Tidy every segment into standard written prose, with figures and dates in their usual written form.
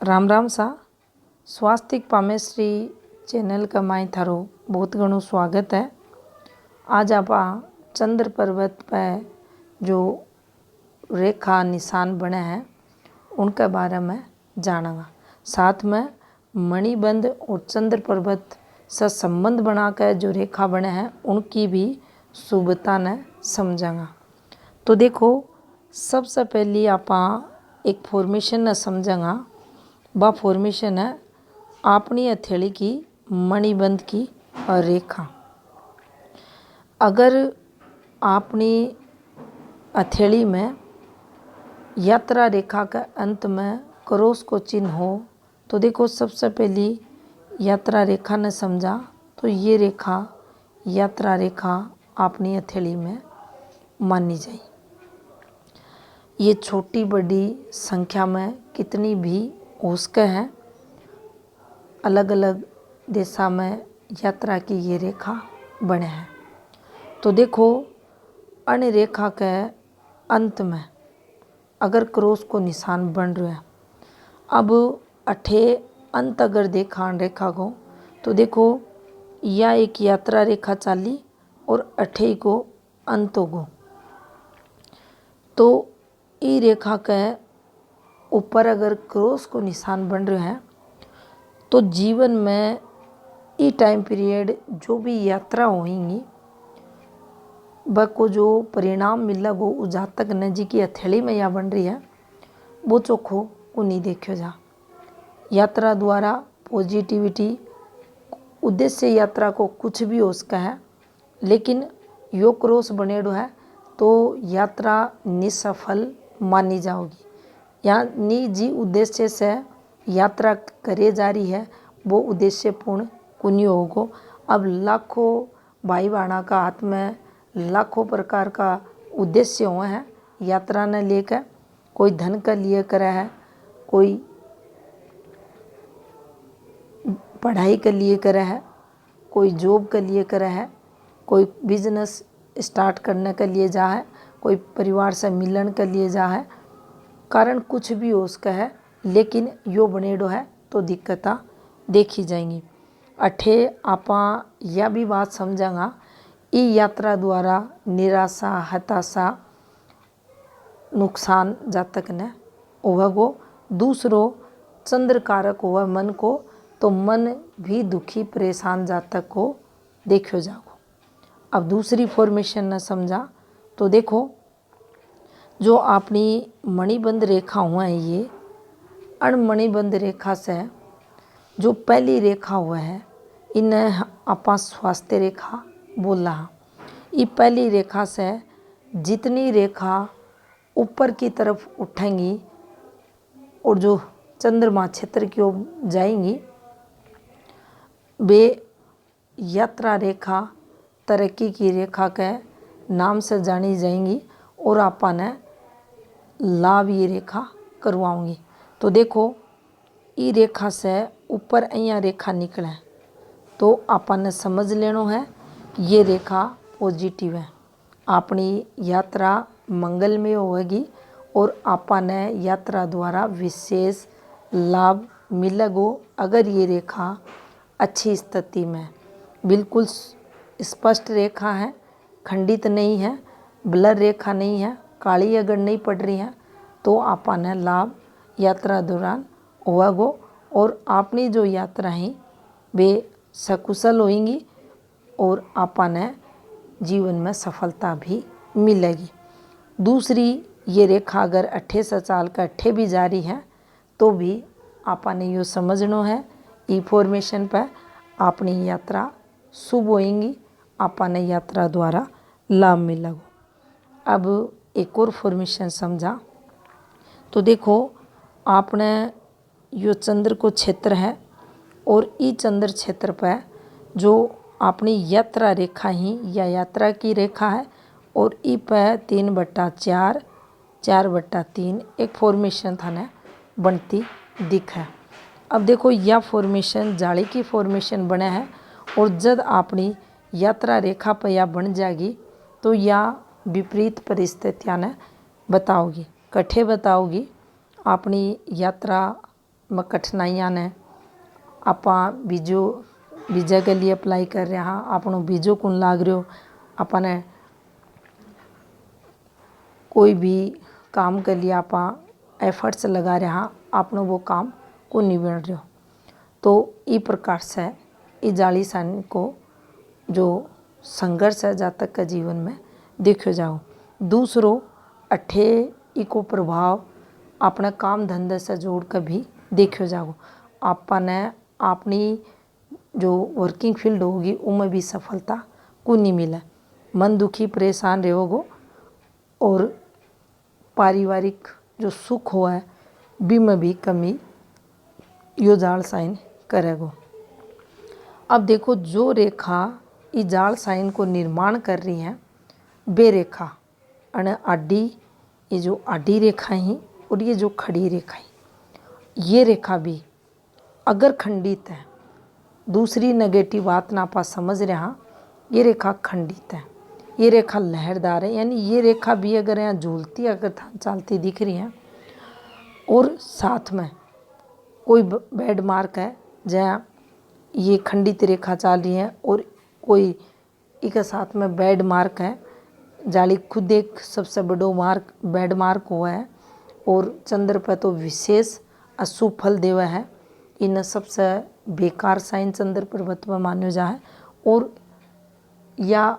राम राम सा स्वास्तिक पामेश्री चैनल का माई थारो बहुत घणो स्वागत है। आज आप चंद्र पर्वत पर जो रेखा निशान बने हैं उनके बारे में जानेंगे। साथ में मणिबंध और चंद्र पर्वत से संबंध बनाकर जो रेखा बने हैं उनकी भी शुभता ने समझेंगे। तो देखो, सबसे पहले आप एक फॉर्मेशन ने समझेंगे। वह फॉर्मेशन है अपनी हथेली की मणिबंध की रेखा। अगर अपनी हथेली में यात्रा रेखा के अंत में क्रॉस को चिन्ह हो तो देखो, सबसे पहली यात्रा रेखा ने समझा तो ये रेखा यात्रा रेखा अपनी हथेली में मानी जाए। ये छोटी बड़ी संख्या में कितनी भी हो सके हैं, अलग अलग दिशा में यात्रा की ये रेखा बने हैं। तो देखो, अन्य रेखा के अंत में अगर क्रॉस को निशान बन रहा है, अब अठे अंत अगर देखा रेखा को तो देखो, या एक यात्रा रेखा चाली और अठे को अंत को, तो ये रेखा के ऊपर अगर क्रॉस को निशान बन रहे हैं तो जीवन में ये टाइम पीरियड जो भी यात्रा होंगी वह को जो परिणाम मिला वो जातक ने जी की हथेली में या बन रही है वो चोखो को नहीं देखो जा। यात्रा द्वारा पॉजिटिविटी उद्देश्य यात्रा को कुछ भी हो सका है, लेकिन यो क्रॉस बनेडो है तो यात्रा निसफल मानी जाओगी। यानी जी उद्देश्य से यात्रा करे जा रही है वो उद्देश्य पूर्ण कुन्य होगो। अब लाखों भाई बहना का हाथ में लाखों प्रकार का उद्देश्य हुए हैं यात्रा ने लेकर। कोई धन के लिए करे है, कोई पढ़ाई के लिए करे है, कोई जॉब के लिए करे है, कोई बिजनेस स्टार्ट करने के लिए जा है, कोई परिवार से मिलन के लिए जा है। कारण कुछ भी हो उसका है, लेकिन यो बनेडो है तो दिक्कतें देखी जाएंगी। अठे आपा यह भी बात समझांगा, ई यात्रा द्वारा निराशा हताशा नुकसान जातक ने होगा। दूसरो चंद्र कारक हुआ मन को, तो मन भी दुखी परेशान जातक को देखो जागो। अब दूसरी फॉर्मेशन ने समझा तो देखो, जो अपनी मणिबंध रेखा हुआ है ये अणमणिबंध रेखा से जो पहली रेखा हुआ है इन्हें आपा स्वास्थ्य रेखा बोला। ये पहली रेखा से जितनी रेखा ऊपर की तरफ उठेंगी और जो चंद्रमा क्षेत्र की ओर जाएंगी वे यात्रा रेखा तरक्की की रेखा के नाम से जानी जाएंगी और आपा ने लाभ ये रेखा करवाऊंगी। तो देखो, ये रेखा से ऊपर अहिया रेखा निकले तो आपा ने समझ लेनो है ये रेखा पॉजिटिव है, अपनी यात्रा मंगलमय होगी और आपा ने यात्रा द्वारा विशेष लाभ मिलेगो। अगर ये रेखा अच्छी स्थिति में बिल्कुल स्पष्ट रेखा है, खंडित नहीं है, ब्लर रेखा नहीं है, काली अगर नहीं पड़ रही है तो आपा ने लाभ यात्रा दौरान होगा और अपनी जो यात्रा है वे सकुशल होंगी और आपा ने जीवन में सफलता भी मिलेगी। दूसरी ये रेखा अगर अट्ठे से चाल का अट्ठे भी जारी है तो भी आपा ने यो समझनो है ई फॉर्मेशन पर अपनी यात्रा शुभ होंगी, आपा ने यात्रा द्वारा लाभ मिलेगा। अब एक और फॉर्मेशन समझा तो देखो, आपने यो चंद्र को क्षेत्र है और ई चंद्र क्षेत्र पर जो अपनी यात्रा रेखा ही या यात्रा की रेखा है और ई पर 3/4 4/3 एक फॉर्मेशन थाने बनती दिख है। अब देखो, यह फॉर्मेशन जाली की फॉर्मेशन बने है और जब अपनी यात्रा रेखा पर यह बन जाएगी तो यह विपरीत परिस्थितियां ने बताओगी। कठे बताओगी अपनी यात्रा में कठिनाइयां ने आपां बीजा के लिए अप्लाई कर रहे हाँ, आपनो बीजो कौन लाग रहो, अपने कोई भी काम के लिए आपां एफर्ट्स लगा रहे हाँ, आपनो वो काम को नहीं बन रहो। तो इस प्रकार से इस जाली साइन को जो संघर्ष है जातक के जीवन में देखो जाओ। दूसरो अठे इको प्रभाव अपने काम धंधे से जोड़ कर भी देखो जाओ। आपने अपनी जो वर्किंग फील्ड होगी उनमें भी सफलता को नहीं मिले, मन दुखी परेशान रहोगो और पारिवारिक जो सुख हुआ है बी में भी कमी यो जाल साइन करेगो। अब देखो जो रेखा इस जाल साइन को निर्माण कर रही है बे रेखा अने आडी, ये जो आडी रेखा ही और ये जो खड़ी रेखा ही, ये रेखा भी अगर खंडित है, दूसरी नेगेटिव बात ना आप समझ रहे हाँ, ये रेखा खंडित है, ये रेखा लहरदार है, यानी ये रेखा भी अगर यहाँ झूलती अगर चलती दिख रही है और साथ में कोई बैड मार्क है जहाँ ये खंडित रेखा चल रही है और कोई इसके साथ में बैड मार्क है, जाली खुद एक सबसे बड़ो मार्क बैड मार्क हुआ है और चंद्र पर तो विशेष अशुभ फल देवा है, इन सबसे बेकार साइन चंद्र पर्वत में मान्यो जा है। और या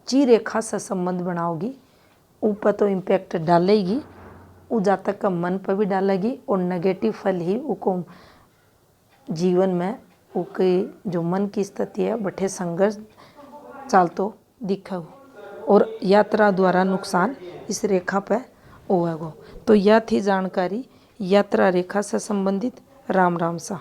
जी रेखा से संबंध बनाओगी ऊपर तो इम्पैक्ट डालेगी, वो जातक का मन पर भी डालेगी और नेगेटिव फल ही उको जीवन में उके जो मन की स्थिति है बठे संघर्ष चालतो दिखेगो और यात्रा द्वारा नुकसान इस रेखा पर होगा। तो यह थी जानकारी यात्रा रेखा से संबंधित। राम राम सा।